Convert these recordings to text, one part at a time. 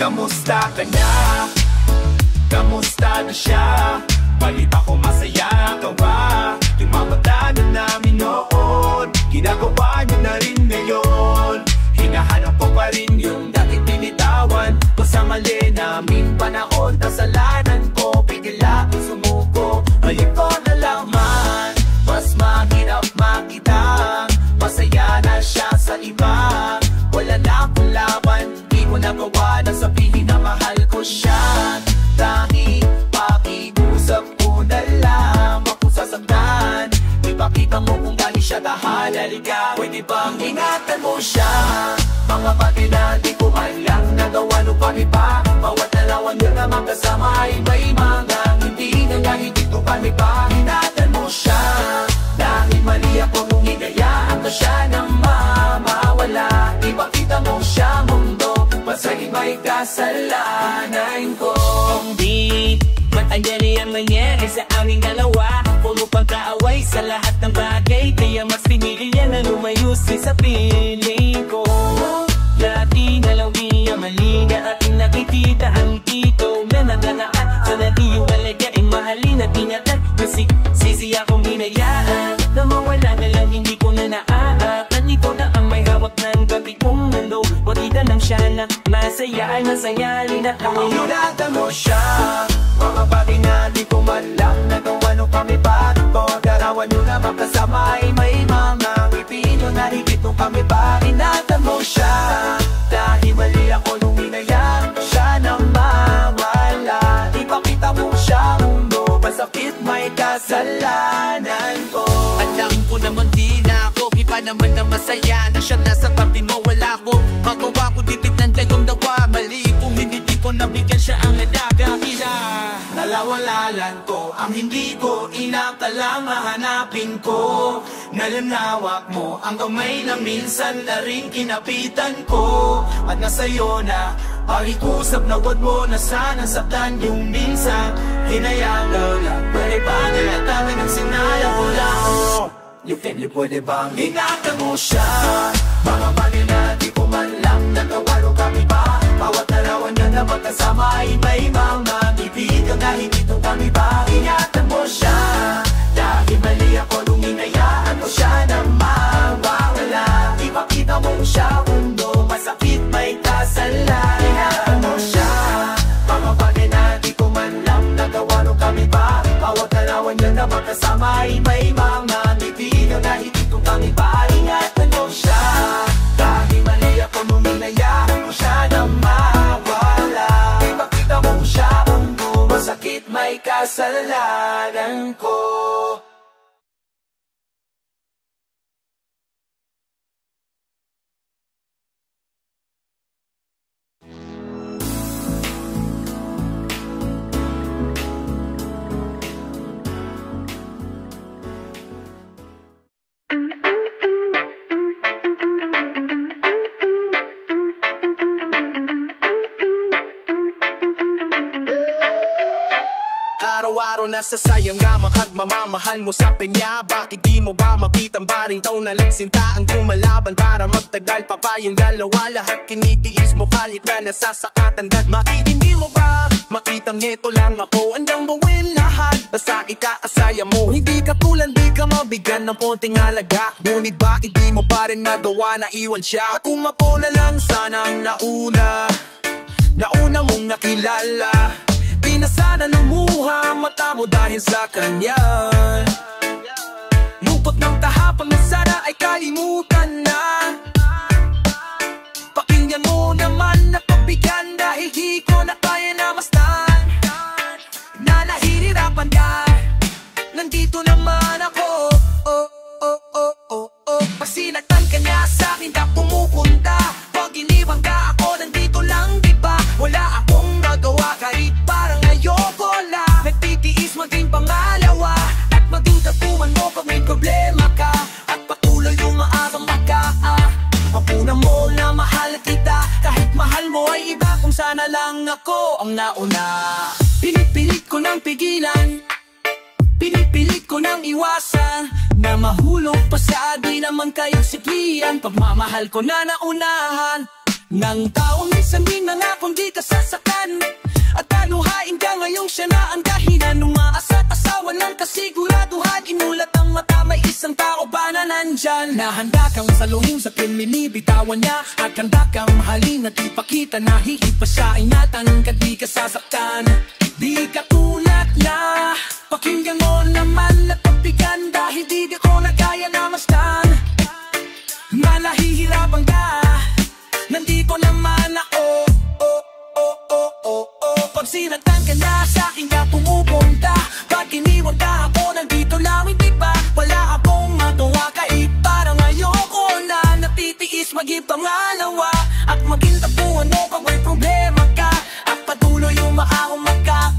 Kamusta ka na? Kamusta na siya? Balita ko masaya ka ba? Yung mamata na namin noon, ginagawa niyo na rin ngayon. Hinahanap ko pa rin yung dati binitawan ko sa mali naming panahon. Kasalanan ko, bigla sumuko. Halik ko na laman, mas mahirap makita. Masaya na siya sa iba, wala na akong laban. Di ko nagawa na sabihin na mahal ko siya. Dahil pakiusap ko na lang, ako sasaktan. Ipakita mo kung galing siya kahalaliga. Pwede bang ingatan mo siya? Mga bagay na di ko man lang nagawa nung kami pa. Bawat nalawan nyo na magkasama ay may mga hindi na nga hindi ko kami pa. Ingatan mo siya, dahil mali ako nung hinayaan ko siya nang mawala. Ipakita mo siya mundo, masa'y may kasalanan ko. Di matanyari ang nangyari sa aming dalawa. Puro pagkaaway sa lahat ng bagay, kaya mas pinili niya na lumayo sa piling ko. Dati na lang di ang mali na aking nakikita. Ang ikaw na natalaan sa nati yung alagaing mahalin at ingatan. Kasi sisi akong hinayaan na mawala na lang, hindi ko na naaakan. Ikaw na ang may hawak ng gabi kong mundo. Wakita lang siya na masaya ay masayali na kami. Inulatan mo siya, mga bagay na di ko man lang nagawa nung kami pa. Bawat garawan nyo na magkasama ay may mga ipino na higit nung kami pa. Inatan mo siya, dahil mali ako nung hinayaan siya nang mawala. Ipakita mo siya mundo, masakit may kasalanan ko. Alam ko naman di na ako, iba naman na masaya na siya nasa tabi mo, wala ko magawa ko dipit ng dayong dawa. Mali kung hindi ko nabigyan siya ang nadagakila. Nalawalan ko ang hindi ko inakalang mahanapin ko. Nalanawak mo ang kamay na minsan na rin kinapitan ko. At nasa'yo na pakikusap na wag mo na sana saktan yung minsan. Hinayang lang, pwede ba nalatagan ang sinaya ko lang? You feel it, pwede bang ingatan mo siya? Mga bagay na di ko man lang nagawa nung kami pa. Bawat narawan niya na magkasama ay may mga ibigan na hindi nung kami pa. Ingatan mo siya, dahil mali ako nung hinayaan ko siya na mawawala. Ipakita mo siya mundo, masakit may kasalanan. Ingatan mo siya, mga bagay na di ko man lang nagawa nung kami pa. Bawat narawan niya na magkasama ay may mga ibigan na hindi nung kami pa. Ingatan mo siya, dahil mali ako nung hinayaan ko siya na mawala. Ipakita mo siya mundo, masakit may kasalanan ko. Araw-araw nasasayang nga makagmamamahal mo sa pinya. Bakit di mo ba makitang baring taon na nagsinta ang lumalaban para magtagal pa ba yung dalawa? Lahat kinitiis mo kahit na nasasakatan. Bakit hindi mo ba makitang ito lang ako andang gawin lahat basta ikaasaya mo? Hindi ka kulang, di ka mabigyan ng konting halaga. Ngunit bakit di mo pa rin nagawa na iwan siya? Kung ako na lang sana ang nauna mong nakilala. Di na sana lumuha mata mo dahil sa kanya. Lupot ng tahapang na sana ay kalimutan na. Pakinggan mo naman na pagbigyan dahil di ko na kaya na mastan. Na nahihirapan ka, nandito naman ako. Pag sinaktan ka niya sa'kin ka pumupunta. Pag iniwan ka ako, nandito lang diba? Wala akong nagawa kahit parang ayoko lang. Nagtitiis maging pangalawa at maging tatuman mo pag may problema ka. At patuloy umaarang maka Mapuna mo na mahal kita kahit mahal mo ay iba. Kung sana lang ako ang nauna. Pinipilit ko nang pigilan, pinipilit ko nang iwasan, na mahulog pa sa di naman kayo siklian. Pagmamahal ko na naunahan, Nang taong minsan din nangakong di ka sasaktan, at taluhain ka ngayong siya na ang dahilan. Umaas at asawa ng kasiguraduhan, inulat ang mata, may isang tao ba na nandyan, na handa kang saluhin sa pinilibitawan niya, at handa kang mahalin at ipakita na hihit pa siya, ingatan ka di ka sasaktan. Di ka tulad na pakinggan mo naman at pagbigyan, dahil di ko na kaya na mastan. Malahihirapan ka, nandito naman ako. Pag sinagtan ka na sa'kin ka pumupunta, pag iniwan ka ako, nandito lang, hindi ba? Wala akong magawa kahit parang ayoko na natitiis maging pangalawa, at maging tapuan mo pag may problema ka, at patuloy umaahong ka.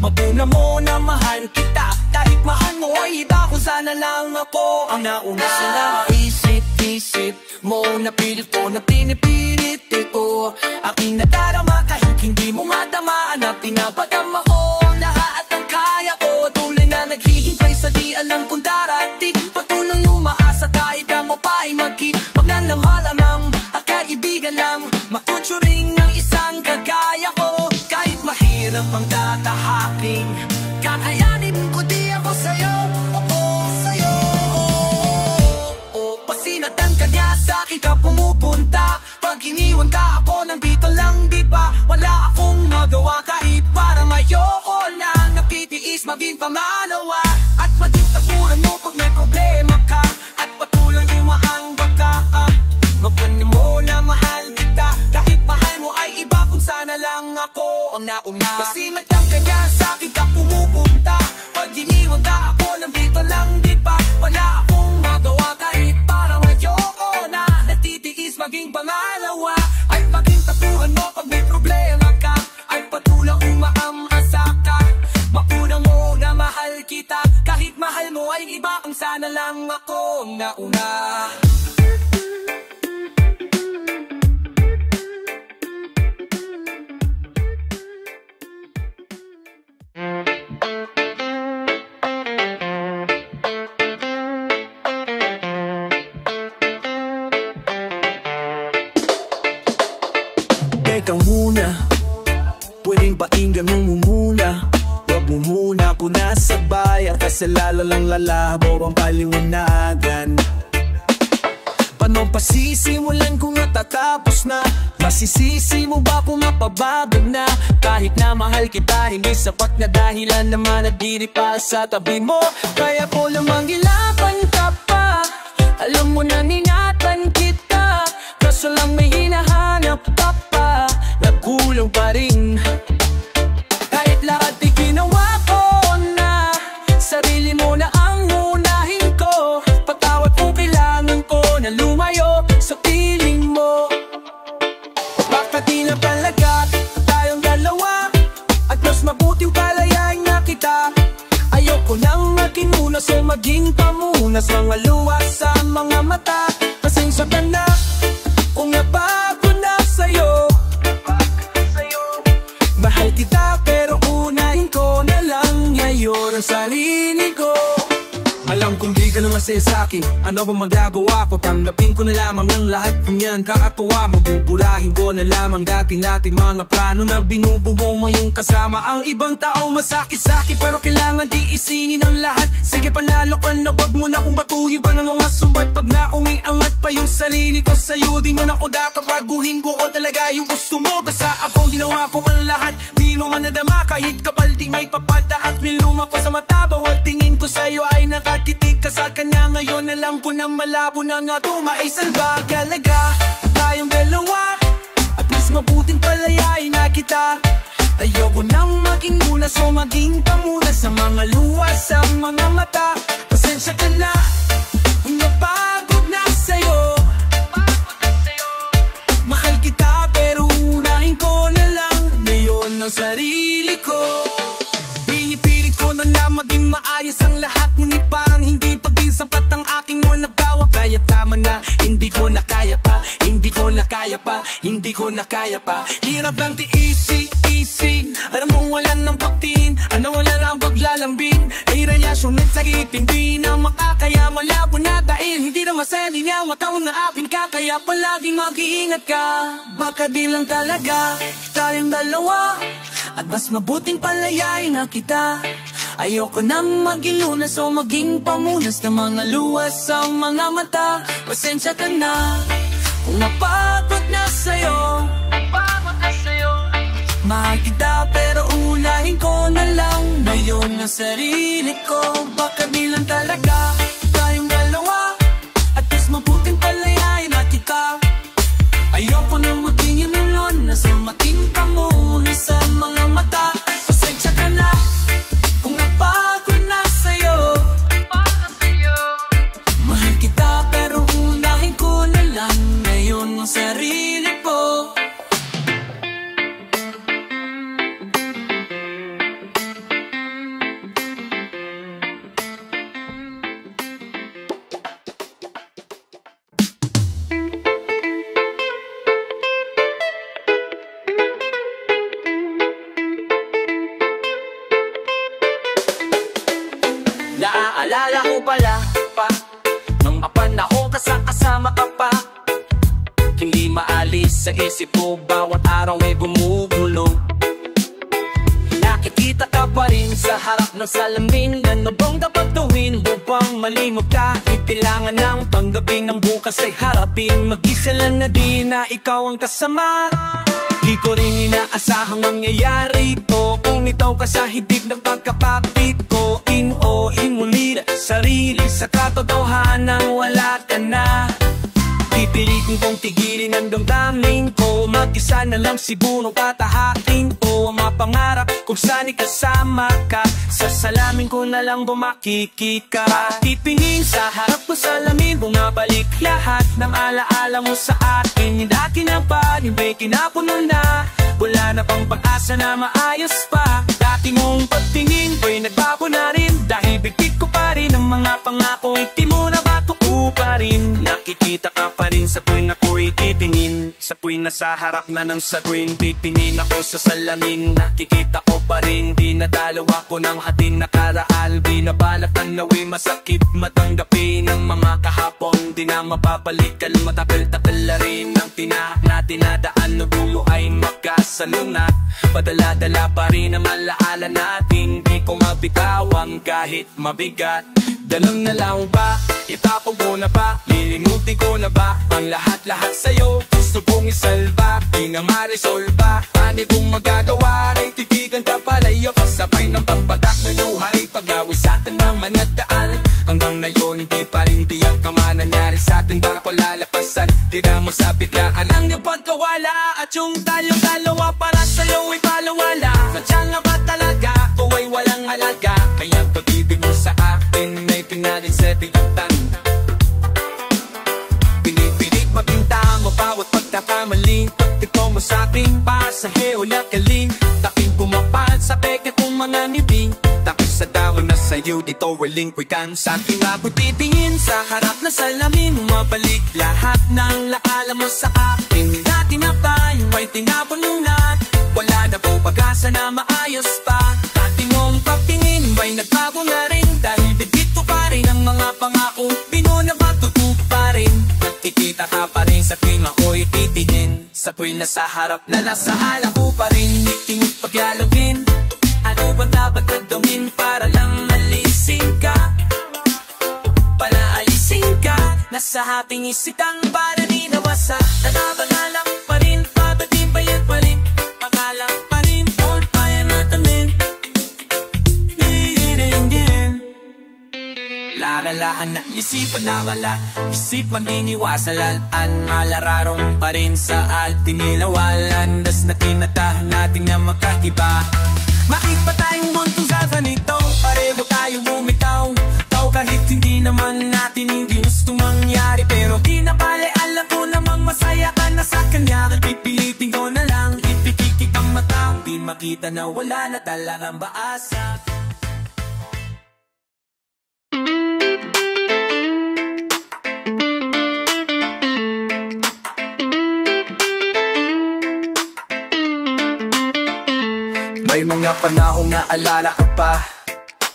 Mapuna mo na mahal kita, kahit mahal mo ay iba, kung sana lang ako ang nauna. Sa isip mo na pilit ko, na pinipilit ko, aking nadarama kahit hindi mo matamaan, na pinapadama ko lahat ang kaya ko. Tuloy na naghihintay sa di alam kung darating, patuloy umaasa kahit ang mo pa ay magnanamhala ng kaibigan lang, makuturing ng isang kagaya ko. Kahit mahirap ang tatahaking, kakayanin ko di ako sa'yo. Pasinatan ka niya sa'kin ka pumupunta, pag iniwan ka ako, nandito lang, di ba? Wala akong magawa kahit parang ayoko na napitiis maging pamalawa, at maging tapunan mo pag may problema ka, at patuloy umaangga ka. Mapanin mo na mahal kita, kahit mahal mo ay iba, kung sana lang ako ang nauna. Pasinatan ka niya sa'kin ka pumupunta, pag iniwan ka ako, nandito lang, di ba? Wala akong magawa kahit parang ayoko na natitiis maging pangalawa, ay maging tapuhan mo pag may problema ka, ay patulang umaamasa ka. Mapuna mo na mahal kita, kahit mahal mo ay iba, kung sana lang ako ang nauna. Teka muna, pwedeng pakinggan mo muna, wag mo muna ako nasabayan, kasi lang lalabo ang paliwanagan. Paano pasisimulan kung natatapos na? Masisisi mo ba kung mapabago na? Kahit na mahal kita, hindi sapat na dahilan na manatili pa sa tabi mo. Kaya po lamang ilaban ka pa, alam mo na ningatan kita, kaso lang may hinahanap ka pa, nagkulang pa rin. Kahit lahat di ginawa ko na, sarili mo na ang unahin ko. Patawad kung kailangan ko na lumayo sa piling mo. Bakit di na palagat tayong dalawa, at mas mabuting palayain na kita. Ayoko nang maging unas o maging pamunas, mga luwas sa mga mata. Pasensya ka na kung nabago na sa'yo. Mahal kita pero unahin ko na lang ngayon ang sarili ko. Alam kong di ka na masaya sa'kin, ano ba magagawa ko? Tanggapin ko na lamang ang lahat kung yan kakatuwa. Mabuburahin ko na lamang dati nating mga plano na binubuo mo yung kasama ang ibang tao. Masakit sa'kin pero kailangan di isingin ang lahat. Sige panalo ka na, wag mo na kung batuhin pa ng mga subat. Pag naumiangat pa yung sarili ko sa'yo, di man ako dapat baguhin ko o talaga yung gusto mo. Basta ako ginawa ko ang lahat, di mo man nadama kahit kapal di may papata, at may luma pa sa mata. Bawat tingin ko sa'yo ay nakatitig ka sa kanya. Ngayon alam ko na malabo na nga tumaisan ba talaga tayong dalawa, at mas mabuting palayain na kita. Ayoko nang maging unas o maging pamunas, sa mga luwas sa mga mata. Pasensya ka na kung napagod na sa'yo. Mahal kita pero unahin ko na lang ngayon ang sarili ko. Pinipilit ko na maging maayos ang lahat, ngunit parang hindi pa din sapat ang aking mga nagawa. Kaya tama na, hindi ko na kaya pa, hindi ko na kaya pa, hindi ko na kaya pa. Hirap lang tiisi, alam mo wala nang pagtingin, ano wala na ng paglalambing ay relasyon at sakit, hindi na makakaya malabo na dahil hindi na masali niya mataw na akin ka. Kaya palaging mag-iingat ka, baka di lang talaga tayong dalawa at mas mabuting palayain na kita. Ayoko na maging lunas o maging pamunas ng mga luwas sa mga mata. Pasensya ka na kung napagod na sa'yo. Mahal kita pero unahin ko na lang ngayon ang sarili ko. Baka di lang talaga tayong dalawa at mas mabuting palayain na kita. Ayoko na maging ilulon na sa mating pamunas sa mga mata. Pasensya ka na kung napagod na sa'yo. Mahal kita pero unahin ko na lang ngayon ang sarili ko. Naaalala ko pala pa nung mapanahon kasama ka pa. Hindi maalis sa isip mo, bawat araw may gumugulong. Nakikita ka pa rin sa harap ng salamin. Ano bang dapat gawin upang malimot ka? Kailangan ng tanggapin ng bukas ay harapin. Mag-isa lang na di na ikaw ang kasama. Di ko rin inaasahang mangyayari to kung itaw ka sa higit ng pagkapapit ko. In-o-in muli na sarili sa katotohanan wala ka na. Pipilitin kong tigilin ang damdamin ko. Mag-isa na lang siguro tatahakin ko ang mga pangarap kung saan ikasama ka. Sa salamin ko na lang bumakikik ka. Titingin sa harap ko salamin, bumabalik lahat ng alaala mo sa akin. Yung dati na panibay kinapuno na, wala na pang pag-asa na maayos pa. Dati mong pagtingin ko'y nagbago na rin, dahil bigkit ko pa rin ang mga pangako. Hindi mo na ba tuko pa rin? Nakikita ka pa rin sa tuwing ako'y titingin. Sa tuwing nasa harap na ng sa tuwing titingin ako sa salamin. Nakikita ko pa rin, di nadalaw ako ng ating nakaraal. Binabalak ang nawin, masakit matanggapin ang mga kahapon. Di na mapapalikan, matagal-tagal na rin ang tinaak na tinadaan. No dulo ay magkasalunat, padala-dala pa rin ang alaala natin. Di ko mabitawang kahit mabigat. Dalang na lang ba? Itapog mo na ba? Lilimutin ko na ba ang lahat-lahat sa'yo? Gusto kong isalba, di na ma-resolba. Paano kong magagawa? Naitigigan ka palayo, kasabay ng pagpatak na luhay. Pag-awis sa atin ng managdaan, hanggang ngayon hindi pa rin tiyak ka man nangyari sa atin. Baka ko lalapasan, tira mo sa biglaan ang iyong pagkawala. At yung tayong dalawa para sa'yo ay palawala. Sadya nga ba talaga o ay walang halaga? Kaya pag-ibig mo sa akin ay pinalit sa tigatan. Pinipilit mapinta mo bawat pagkakamali. Pagtiko mo sa ating pasahero na kaling. Taking pumapahal sa peke kong mga nibing. Tapos sa dawang na sa'yo dito relinquikan. Sa aking ako titingin sa harap na salamin. Mabalik lahat ng laala mo sa akin. Dati na tayo ay tinapununan, wala na po pag-asa na maayos pa. Dati mong pagtingin ay nagbago na rin, dahil bigit ko pa rin ang mga pangako. Pino na ba tutup pa rin? Nakikita ka pa rin sa tuwing ako'y titingin. Sa tuwing nasa harap na nasa hala ko pa rin. Iting pagyalagin, ano ba dapat gagawin para lang alisin ka? Palaalisin ka, nasa ating isitang para di nawasa. Nanabangalang pa rin, pabatibay at balik. Pangalang pa rin, all kaya natamin. Lalalaan na isipan na wala, isipan iniwasalan. Malararong pa rin sa ating nilawalan. Das na tinatahan natin na makakiba. Bakit pa tayong buntong sa ganito? Pareho tayong bumitaw. Tao kahit hindi naman natin hindi gusto mangyari. Pero di na pala alam ko namang masaya ka na sa kanya. Pipilitin ko na lang, ipikikik ang mata. Di makita na wala na talagang baasa. May mga panahong naalala ka pa,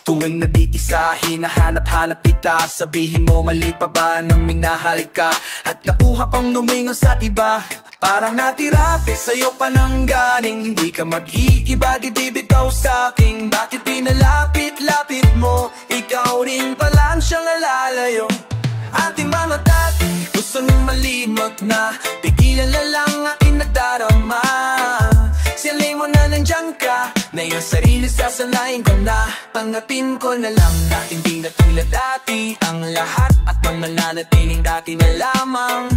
Tuwing nag-iisa, hinahanap-hanap kita. Sabihin mo mali pa ba nang minahal ka? At nakuha pang lumingon sa iba. Parang natirapi sa'yo pa nang galing. Hindi ka mag-iiba, di bibitaw sa'kin. Bakit pinalapit-lapit mo? Ikaw rin pala ang siyang alalayo. Ating mga dati, gusto nang malimot na. Pigilan na lang aking nadarama. Silay mo na nandiyan ka, na iyong sarili sasanayin ko na. Tanggapin ko na lang na hindi na tulad dati ang lahat. At mananatiling dati na lamang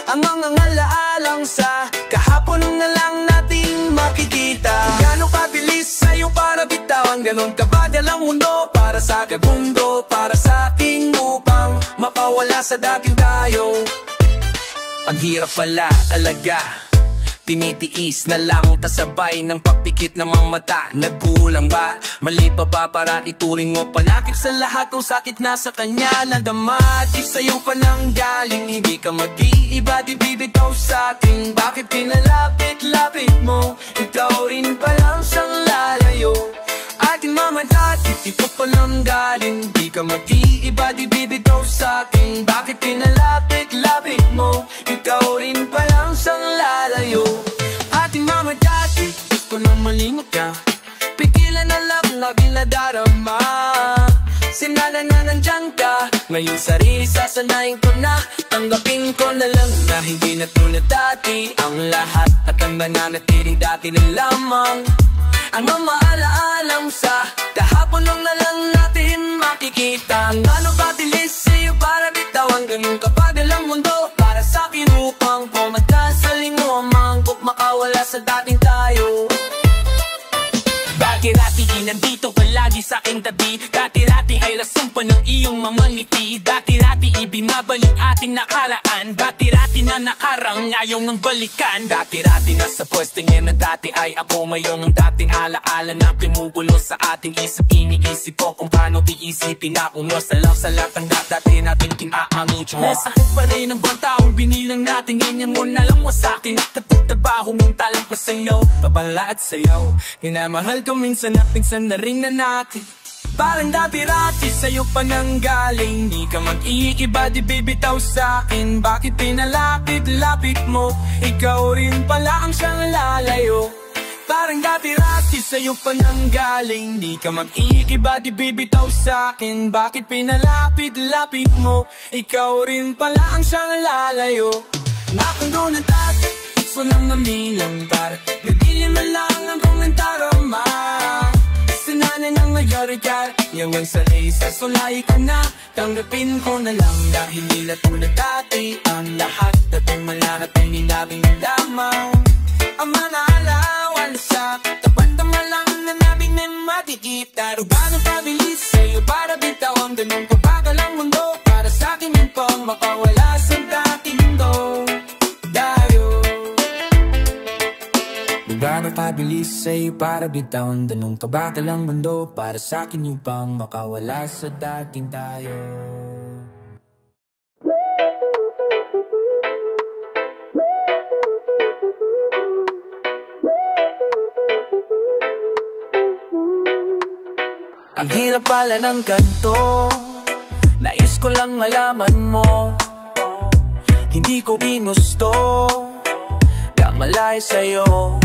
ang mga alaalang sa kahapon na lang nating makikita. Gano'ng kabilis sa'yo para bitawan, gano'n kabadal ang mundo para sa kagundo, para sa ating upang mapawala sa dating tayo. Ang hirap pala talaga, tinitiis na lang tasabay ng pagpikit ng mga mata. Nagkulang ba? Mali pa ba para ituring mo panakit sa lahat kung sakit na sa kanya nadama? Di sa'yo pa nang galing, hindi ka mag-iiba, di bibitaw sa'kin. Bakit pinalapit-lapit mo? Ikaw rin palang siyang lalayo. Ating mamadati, ito pa nang galing. Di ka mag-iiba, di bibitaw sa'kin. Bakit pinalapit-lapit mo? Ikaw rin palang siyang lalayo. Ating mamadati, gusto nang malingot ka. Pigilan na lang lagi nadarama. Sinala na nandyan ka, ngayon sarili sasanayin ko na. Tanggapin ko na lang na hindi na tulad dati ang lahat. At ang nananatiling dati na lamang ang mga alaalam sa kahapon lang na lang natin makikita. Gano'ng kabilis sa'yo para bitawan, ganun kabagal ang mundo para sa'kin upang pumatas sa lingo. Mangkok makawala sa dating tayo. Dati-rati nandito ka lagi sa'king tabi. Dati-rati ay rason pa ng iyong mga ngiti. Dati-rati ibinabalik ating nakaraan. Dati-rati na nakarang ayaw ng balikan. Dati-rati nasa pwesteng na dati ay ako. Mayroon ng dating alaala na pinubulo sa ating isip. Iniisip ko kung paano iisipin na kung masalaw sa lahat ng dati natin kinaamit mo. Nasa akin pa rin ang buwan taong binilang natin. Ganyan mo na lang mo sa'kin. Tapos-tabaho mong talang pa sa'yo. Babala at sayaw, hinamahal ko minsan at minsan na rin na natin. Parang dati-rati sa'yo pa nang galing. Di ka mag-iiba, di bibitaw sa'kin. Bakit pinalapit-lapit mo? Ikaw rin pala ang siyang lalayo. Parang dati-rati sa'yo pa nang galing. Di ka mag-iiba, di bibitaw sa'kin. Bakit pinalapit-lapit mo? Ikaw rin pala ang siyang lalayo. Nakando na dati, gusto nang namilang para nagdilim na lang ang komentarama. Sinanay nang nagyari ka, yung ang sarili sa sulay ka na. Tanggapin ko na lang dahil nila tulad dati ang lahat. At ang malarating nilabing lamang ang manalawan sa tapat na malang na nabing na matikita. Rugano pabilis sa'yo para bitawan, ganun kabagal ang mundo para sa'kin yung pang makawala sa dating mundo. Gano'ng pabilis sa'yo para bitawan, ganun kabagal ang mundo para sa'kin yung pang makawala sa dating tayo. Ang hirap pala ng ganito, nais ko lang malaman mo. Hindi ko ginusto kamalay sa'yo.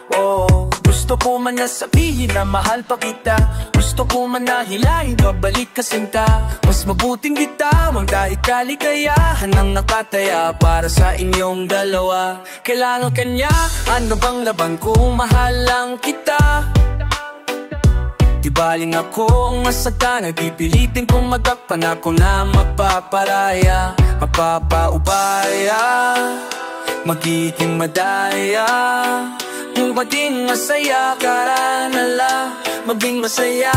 Oh, gusto ko man na sabihin na mahal pa kita. Gusto ko man na hilahin babalik ka sinta. Mas mabuting bitawan dahil kaligayahan ang nakataya para sa inyong dalawa. Kailangan kanya, ano bang laban kung mahal lang kita? Di baling ako ang masagda, nagpipilitin kong magtakpan ako na mapaparaya, mapapaubaya, magiging madaya. Kung maging masaya ka nala, maging masaya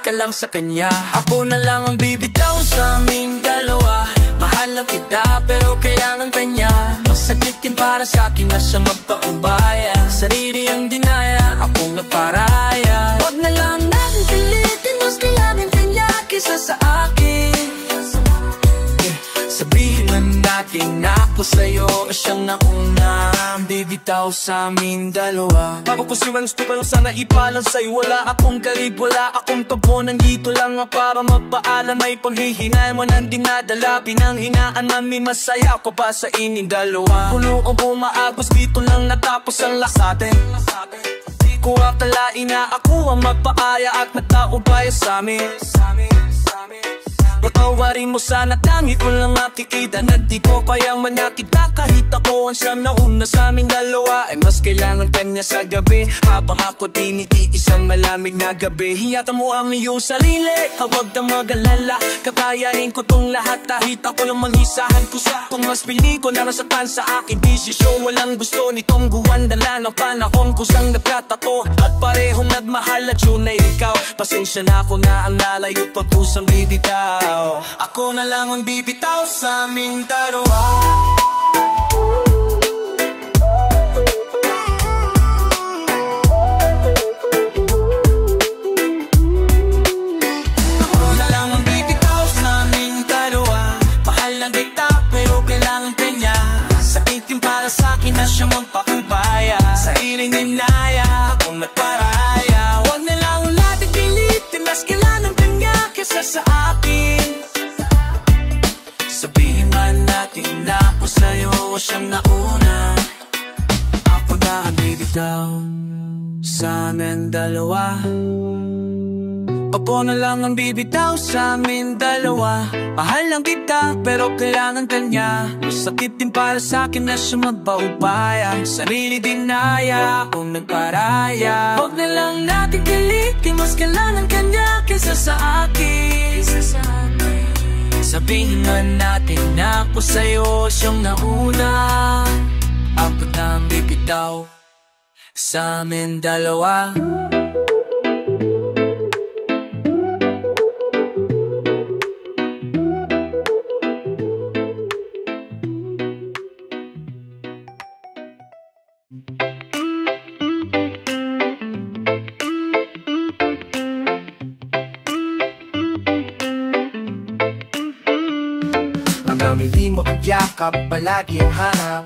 ka lang sa kanya. Ako na lang ang bibitaw sa aming dalawa. Mahal lang kita pero kailangan kanya. Masaglitin para sa akin na siya magpaubaya. Sarili ang dinaya, akong naparaya. Huwag na lang natin pilitin, mas kailangan kanya kisa sa akin. Sabihin man natin na ako sa'yo siyang nauna. Baby, bitaw sa amin dalawa. Bago ko silang gusto ko lang sana ipalang sa'yo. Wala akong galib, wala akong tabo. Nandito lang para magpaalam. May panghihinay mo nang dinadala. Pinanghinaan namin masaya ko pa sa inyong dalawa. Puno o bumaagos, dito lang natapos ang lahat atin. Di ko akalain na ako ang magpaaya at nagtaubaya sa amin. Patawarin mo sana, tangit mo lang makikita na di ko kayang manakita. Kahit ako ang siyang nauna sa aming dalawa, ay mas kailangan kanya sa gabi. Habang ako tinitiis ang malamig na gabi. Hiyata mo ang iyong sarili, huwag na mag-alala. Kakayanin ko tong lahat kahit ako lang mag-isahan ko sa. Kung mas pili ko na nasatan sa aking desisyon, walang gusto nitong guwandala ng panahon ko sang nagkatato. At parehong nagmahal at yun ay ikaw. Pasensya na ako na ang lalayo pag-usang bibitaw. Ako na lang ang bibitaw sa aming dalawa. Ako na lang ang bibitaw sa aming dalawa. Mahal lang kita pero kailangan kanya. Sakitin para sa akin na siya magpakubaya. Sa iling ninaya akong nagparaya. Huwag na lang natin pilitin, mas kailangan kanya kesa sa akin. Sabihin man natin na ako sa'yo o siyang nauna. Ako na ang bibitaw sa amin dalawa. Ako na lang ang bibitaw sa amin dalawa. Mahal lang kita pero kailangan kanya. Masakit din para sa akin na siya magpaubaya. Sarili dinaya akong nagparaya. Huwag na lang natin kilitin, mas kailangan kanya kesa sa akin. Sabihin man natin na ako sa'yo siyang nauna. Ako na ang bibitaw sa amin dalawa. Hindi mo yakap, palagi ang hanap.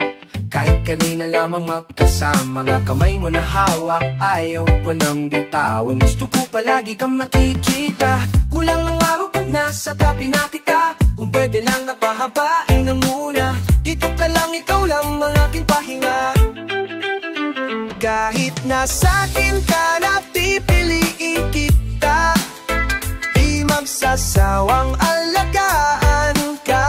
Kahit kanina lamang magkasama, mga kamay mo na hawak, ayaw ko nang bitawan. Gusto ko palagi kang makikita. Kulang ang araw pag nasa tabi na kita. Kung pwede lang napahabain na muna. Dito ka lang, ikaw lang ang aking pahinga. Kahit nasa akin ka na pipiliin kita, di magsasawang alagaan ka.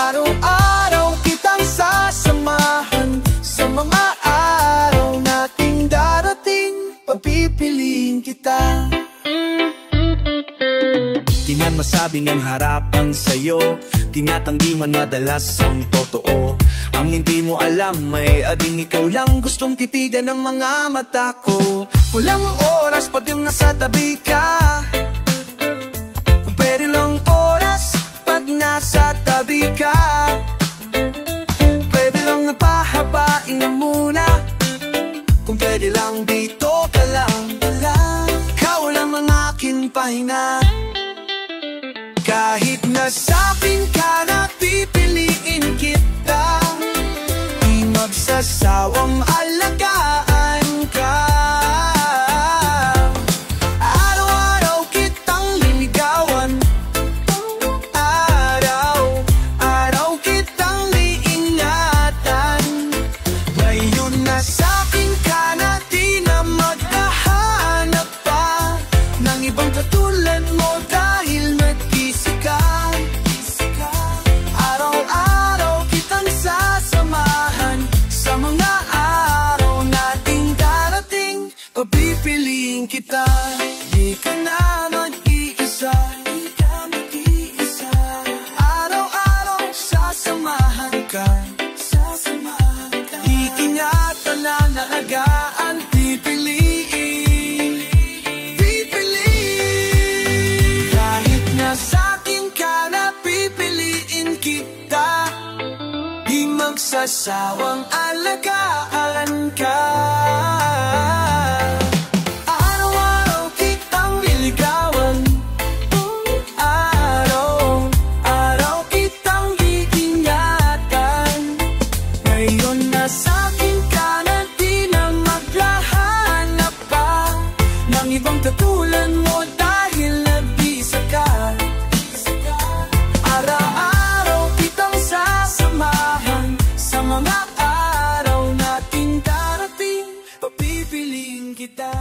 Araw-araw kitang sasamahan sa mga araw nating darating. Pagpipiliin kita. Di man masabing ang harapan sa'yo, tinatanggi man madalas ang totoo. Ang hindi mo alam may ading ikaw lang gustong titigan ng mga mata ko. Walang oras pag yung nasa tabi ka. Pwede lang oras pag nasa tabi ka. Pwede lang napahabain na muna. Kung pwede lang dito ka lang. Ikaw lang ang aking pahinga. Kahit nasabing ka na pipiliin kita, di magsasawang alagaan ka. Araw-araw kitang liligawan, araw-araw kitang liingatan. Ngayon nasabing ka na di na maghahanap pa ng ibang katulad mo dahil nag-isip ka. Araw-araw kitang sasamahan sa mga araw nating darating. Pagpipiliin kita, di ka na mag-iisa. Araw-araw sasamahan ka. Iingatan na nalagaan. Pipiliin, pipiliin. Kahit sawang alagaan ka. Araw-araw kitang niligawan, araw-araw kitang iingatan. Ngayon nasa'kin ka na, di na maghahanap pa ng ibang katulad mo dahil nag-isa ka. Araw-araw kitang sasamahan sa mga araw nating darating, papipiliin kita.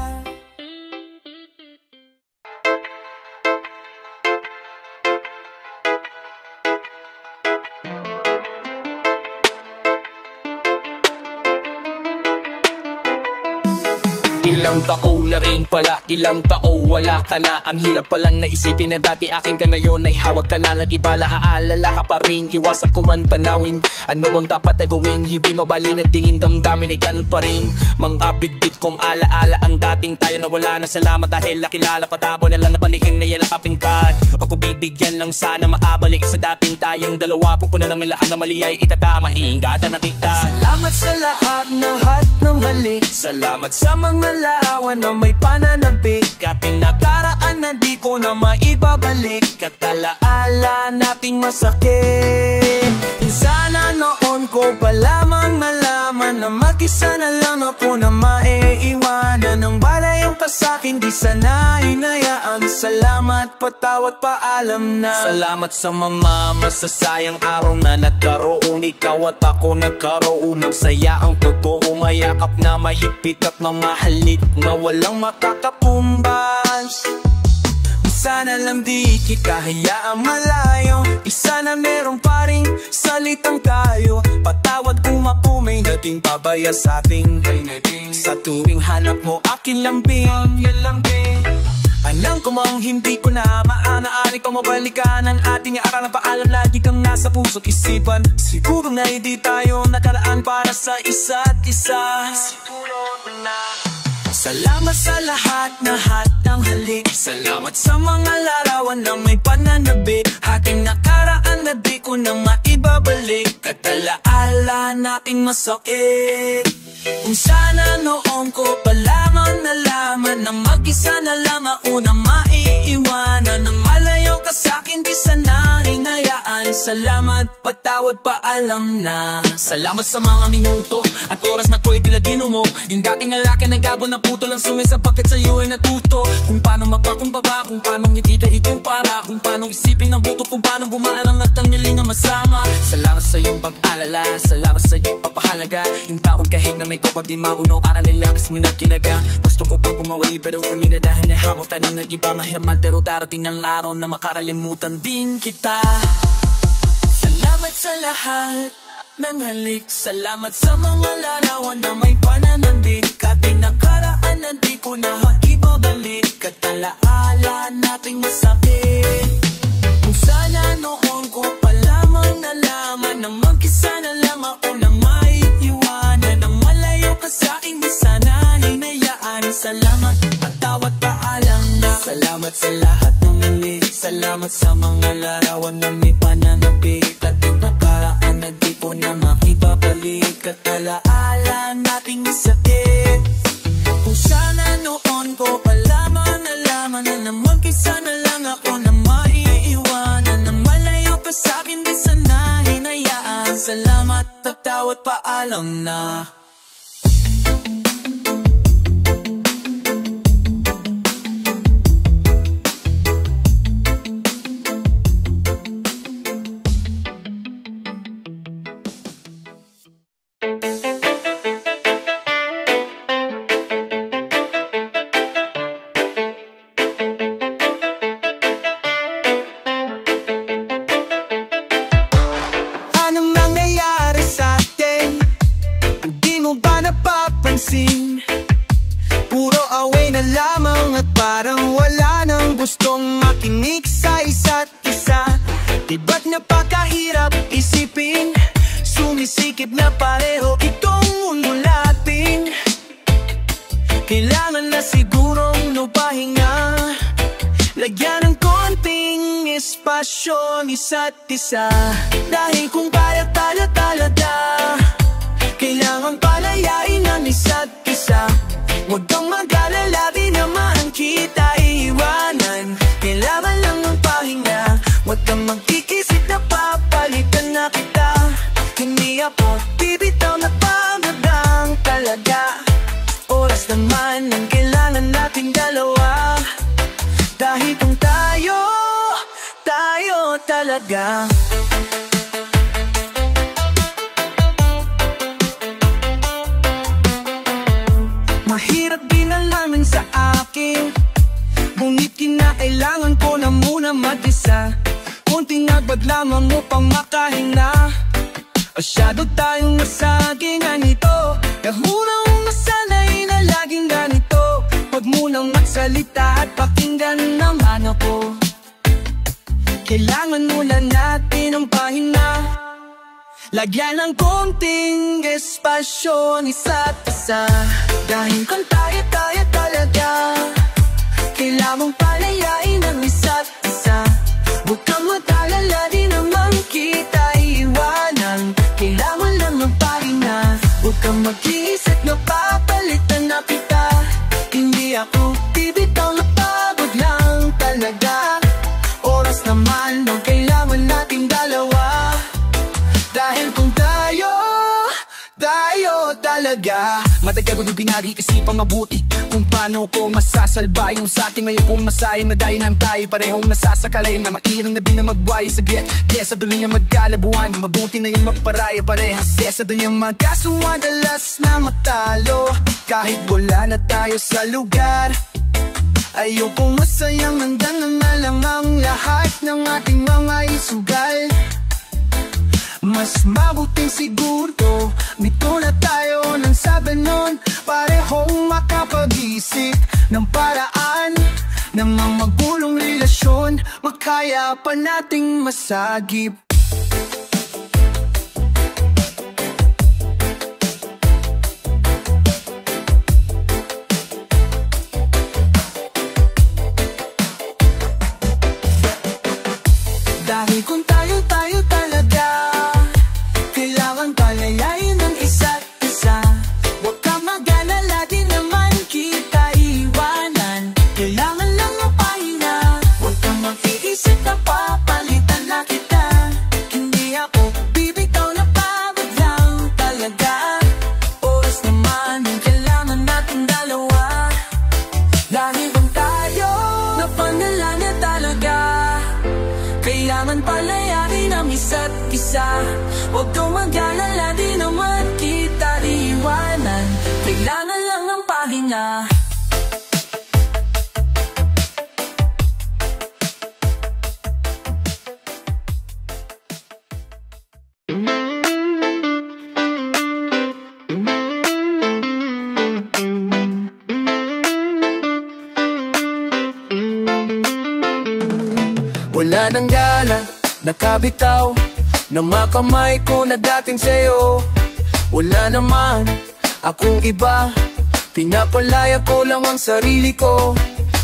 Ilang taon na rin pala, ilang taon wala ka na. Ang hirap palang naisipin na dati akin ka, ngayon ay hawag ka na. Nag-ibala, aalala ka pa rin, iwasan ko man panawin. Ano mong dapat ay gawin, hindi mabali na tingin, damdamin ay ganun pa rin. Mga bit-bit kong alaala ang dating tayo na wala na. Salamat dahil nakilala patabo na lang na panihin na yan ang kapingkad. Ako bibigyan lang sana maabalik sa dating tayong dalawa. Kung na lang lahat na mali ay itatama, ingatan na kita. Salamat sa lahat ng mali, salamat sa mga larawan na may pananabik. Ating nakaraan na di ko na maibabalik, at alaala nating masakit. Sana noon ko pa lamang nalaman na mag-isa na lang ako na maiiwanan. Ang balayong ka sa'kin, di sana hinayaan. Salamat, patawad, paalam na. Salamat sa mga masasayang araw na nagkaroon. Ikaw at ako nagkaroon ng saya. Ang totoo, mayakap na mahigpit at mamahalit na walang makakapumbas. Sana lang di kita hayaang malayo, isa na meron pa rin salitang tayo. Patawad kung ako may dating pabaya sa ating sa tuwing hanap mo akin lambing. Alam ko mang hindi ko na maaari kang mabalikan ang ating aralan. Paalam, lagi kang nasa puso't isipan. Siguro na hindi tayo nakaraan para sa isa't isa. Siguro na. Salamat sa lahat ng halik, salamat sa mga larawan na may pananabik. Ating nakaraan na di ko na maibabalik, at alaala nating masakit. Kung sana noon ko pa lamang nalaman na mag-isa na lang ako na maiiwanan. Nang malayo ka sa'kin, di sana hinayaan. Salamat, patawad, paalam na. Salamat sa mga minuto at oras na ko'y tila ginumo. Yung dating lalaki nagabo na puto lang sumisapakit sa'yo ay natuto. Kung paano magpakumbaba, kung paano ngitita ikumpara, kung paano isipin ang buto, kung paano bumalang at ang nilingang masama. Salamat sa iyong pag-alala, salamat sa iyong papahalaga. Yung taong kahit na may kapag di mauno, para nilakas mo na kinaga. Gusto ko pang bumawali pero kami na dahil nahabot tayo ng nag-iba mahirman. Pero darating ang araw na makaralimutan din kita. Salamat sa lahat ng halik, salamat sa mga larawan na may pananabik. Ating nakaraan na di ko na maibabalik, at alaala nating masakit. Kung sana noon ko pa lamang nalaman na mag-isa na lang ako na maiiwanan. Ang malayo ka sa'king di sana hinayaan. Salamat, patawad, paalam na. Salamat sa lahat ng halik, salamat sa mga larawan na may pananabik. Ating nakaraan na di ko na makibabalik, at alaala nating isakit. Kung sana noon ko pa lamang nalaman na mag-isa na lang ako na maiiwanan. Nang malayo ka sa'kin, di sana hinayaan. Salamat, patawad, paalam na. Puro away na lamang at parang wala nang gustong makinig sa isa't isa. Di ba't napakahirap isipin, sumisikip na pareho itong mundo natin. Kailangan na sigurong lupahinga, lagyan ng konting espasyo ang isa't isa. Dahil kung kaya tayo talaga, bibitaw na pagod lang talaga. Oras naman ang kailangan nating dalawa. Dahil kung tayo talaga. Mahirap binalangin sa akin, ngunit kinakailangan ko na muna mag-isa. Kunting agbad lamang upang makahinga. Masyado tayong nasaging ganito, kahunang nasanay na laging ganito. Huwag munang magsalita at pakinggan naman ako. Kailangan muna natin ang pahinga. Lagyan ng konting espasyo ng isa't isa. Dahil kung tayo talaga, kailangan mong palayain ang isa't isa. Huwag kang mag-alala, di naman kita iiwanan. Kailangan lang ng pahinga. Huwag kang mag-iisip na papalitan na kita. Hindi ako bibitaw na pagod lang talaga. Oras naman ang kailangan nating dalawa. Dahil kung tayo talaga. Matagal ko din pinag-iisipang mabuti kung paano ko masasalba yung sa ating ngayon kung masahin na dahil nang tayo parehong nasasakalay na makirang na din na magbuhay saglit. Kesa doon yung magkalabuhan, mabuti na yung magparaya parehas. Kesa doon yung magkasuwa, dalas na matalo. Kahit wala na tayo sa lugar, ayokong masayang hanggang na lang ang lahat ng ating mga isugal. Mas mabuting siguro mito na tayo nang sabi nun, parehong makapag-isip ng paraan ng mga magulong relasyon, makaya pa nating masagip. Dahil kung tayo talaga, kailangan palayain ang isa't isa. Huwag kang mag-alala, di naman kita iwanan. Kailangan lang ng pahinga. Huwag kang mag-iisip na papalitan na kita. Hindi ako bibitaw na pagod lang talaga. Oras naman ang kailangan natin dalawa. Dahil kung tayo napanala na talaga, kailangan palayain ang isa't isa. Huwag kang mag-alala, di naman kita iwanan. Kailangan lang ng pahinga. Wala nang gana, nakabitaw na makamay ko na dating sa'yo. Wala naman akong iba, pinapalaya ko lang ang sarili ko.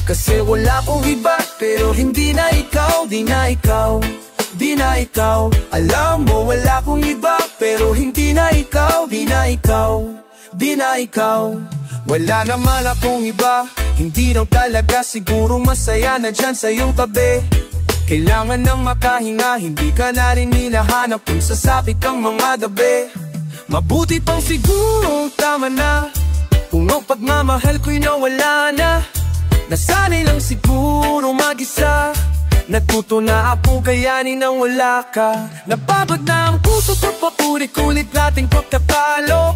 Kasi wala akong iba, pero hindi na ikaw, di na ikaw, di na ikaw. Alam mo wala akong iba, pero hindi na ikaw, di na ikaw, di na ikaw. Wala naman akong iba, hindi raw talaga siguro masaya na dyan sa iyong tabi. Kailangan ng makahinga, hindi ka na rin hinahanap kung sasabi kang mga dabi. Mabuti pang siguro tama na, kung ang pagmamahal ko'y nawala na. Nasanay lang siguro mag-isa, natuto na ako kayanin nang wala ka. Napagod na ang puso ko, papulit-ulit nating pagtatalo.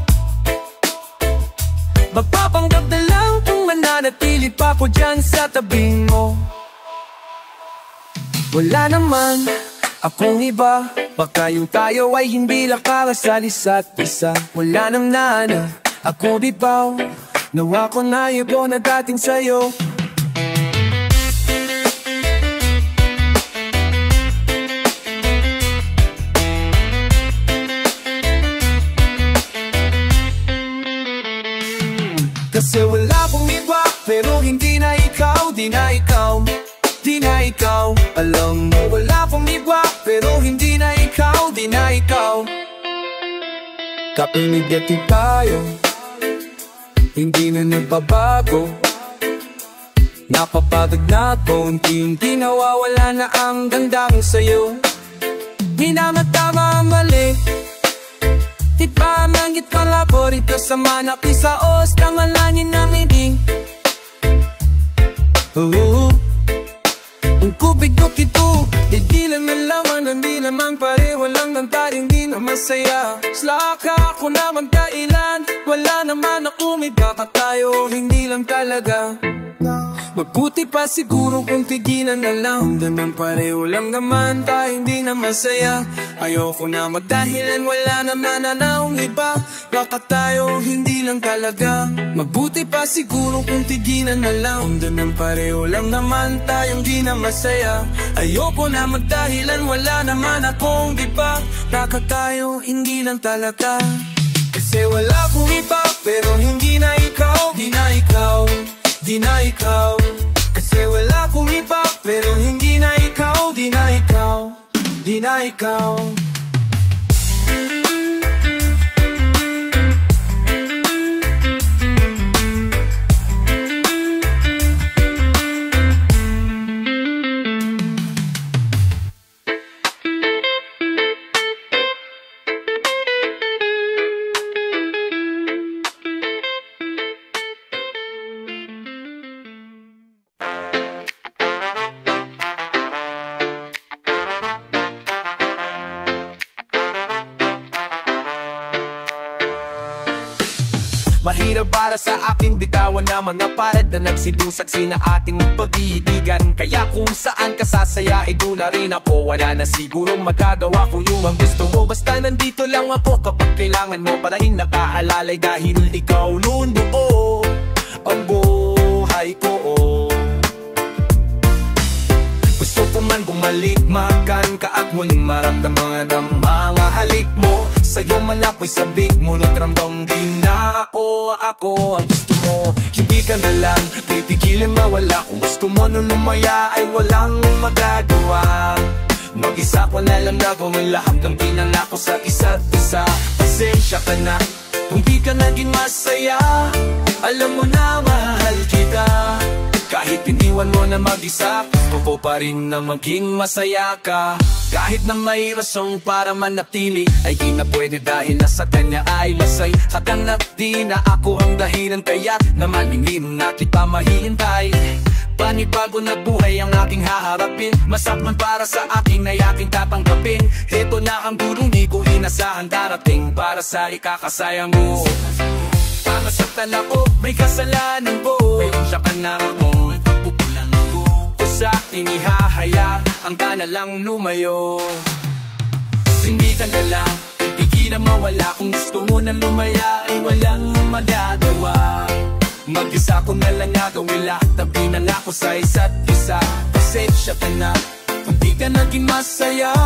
Magpapanggap na lang kung mananatili pa ko dyan sa tabi mo. Wala naman akong iba, baka yung tayo ay hindi lang para sa isa't isa. Wala nang nana, ako bitaw, nawa ko na ibo na dating sa'yo. Kasi wala akong iba, pero hindi na ikaw, di na ikaw, di na ikaw. Alam mo wala akong iba, pero hindi na ikaw, di na ikaw. Kapinigati tayo, hindi na nagbabago. Napapagod na to, unti-unti nawawala na ang ganda ko sa'yo. Di na matama ang mali, Mabuti pa mangit ka laborito sa manaki sa os Tangalangin namin ding ang kubig ko kito di lang nalaman, hindi naman pareho lang ng taring di na masaya Slaka ako naman kailan wala naman ako may baka tayo hindi lang talaga Mabuti pa siguro kung tigilan na lang Naman pareho lang naman tayo hindi na masaya Ayoko na magdahilan wala naman na naong iba Baka tayo hindi lang talaga Mabuti pa siguro kung tigilan na lang Naman pareho lang naman tayo hindi na masaya Ayoko na magdahilan wala naman akong iba Baka tayo hindi lang talaga Kasi wala akong iba pero hindi na ikaw Di na ikaw Di na ikaw Kasi wala akong iba Pero hindi na ikaw Di na ikaw Di na ikaw Mahirap para sa aking bitawan na mga palad na nagsidusaksi na ating pag-iibigan Kaya kung saan ka sasaya, doon na rin ako Wala na siguro magagawa kung yung ang gusto mo Basta nandito lang ako kapag kailangan mo Para rin nakaalalay dahil ikaw noon buo ang buhay ko Gusto ko man bumalik, makan ka at muling maramdaman ang mga halik mo Sa'yo man ako'y sabik, ngunit ramdam din na ako ang gusto mo Hindi ka na lang, pipigilin mawala Kung gusto mo nung lumaya ay walang magagawa Mag-isa ko na lang nagawin lahat ng pinangako sa isa't isa Pasensya ka na, kung di ka naging masaya Alam mo na mahal kita Kahit iniwan mo na mag-isa Gusto ko pa rin na maging masaya ka Kahit na may rasong para manatili Ay di na pwede dahil nasa kanya ay masay Saka na di na ako ang dahilan Kaya naman hindi natin pa mahihintay Panibago na buhay ang aking haharapin Masakman para sa akin ay aking tatanggapin Ito na ang gurong di ko inasahan darating Para sa ikakasaya mo Masaktan ako, may kasalanan ko Siya ka na ako, pagpupulan ko Sa aking ihahaya, ang ka na lang lumayo Hindi ka na lang, pigilan mawala Kung gusto mo na lumaya, ay walang magagawa Mag-isa ko na lang gagawin lahat ng pinangako sa isa't isa Pasensya ka na, kung di ka naging masaya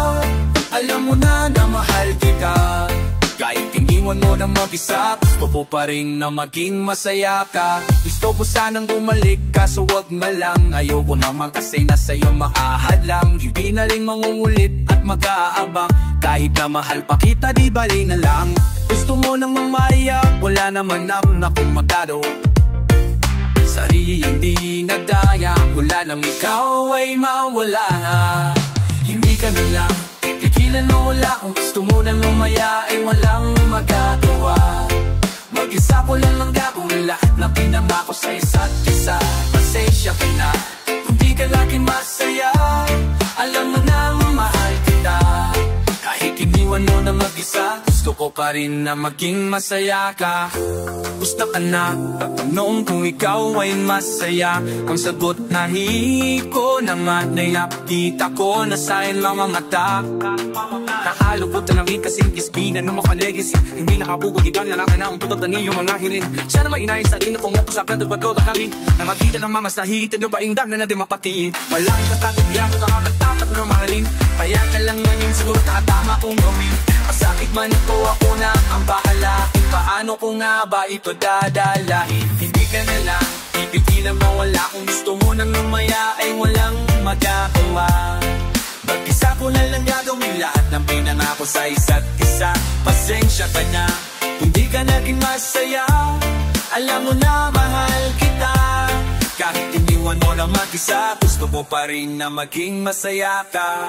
Alam mo na na mahal kita Kahit iniwan mo na mag-isa Gusto ko pa rin na maging masaya ka Gusto ko sanang bumalik kaso wag na lang Ayoko naman kasi na sa'yo maahad lang Hindi na rin mangungulit at mag-aabang Kahit na mahal pa kita di bali na lang Gusto mo nang mamayak Wala naman akong magagawa Sarili hindi nagdaya Wala nang ikaw ay mawala Hindi ka na lang Tigilan mo wala Kung gusto mo nang lumaya ay walang magagawa Mag-isa ko lang ang gagawin lahat na pinangako sa isa't isa Pasensya ka na Kung di ka laging masaya Alam mo na mahal kita Kahit iniwan mo na mag-isa Gusto ko pa rin na maging masaya ka Gusto ka na Tatanong kung ikaw ay masaya Ang sagot na ko naman ay nakita ko na sa'yo lang ang mata Nakalubot na rin kasing kisbinan ng mga legacy Hindi nakabugod ikan na lang na ang tutot na niyong mga hirin Sana mainay sa rin na pumunta sa kanto ba't ko takarin Na magkita ng mamasahitin yung baingdang na natin mapatiin Walang katagigyan ko kakatapat na mahalin Kaya ka lang ngayon siguro kakatama kong gawin Masakit man ako na ang bahala Paano ko nga ba ito dadalahin Hindi ka na lang, ipigilan mo wala Kung gusto mo nang lumaya ay walang magagawa Mag-isa ko na lang gagawin lahat ng pinangako sa isa't isa Pasensya ka na, hindi ka naging masaya Alam mo na mahal kita Kahit iniwan mo na mag-isa Gusto ko pa rin na maging masaya ka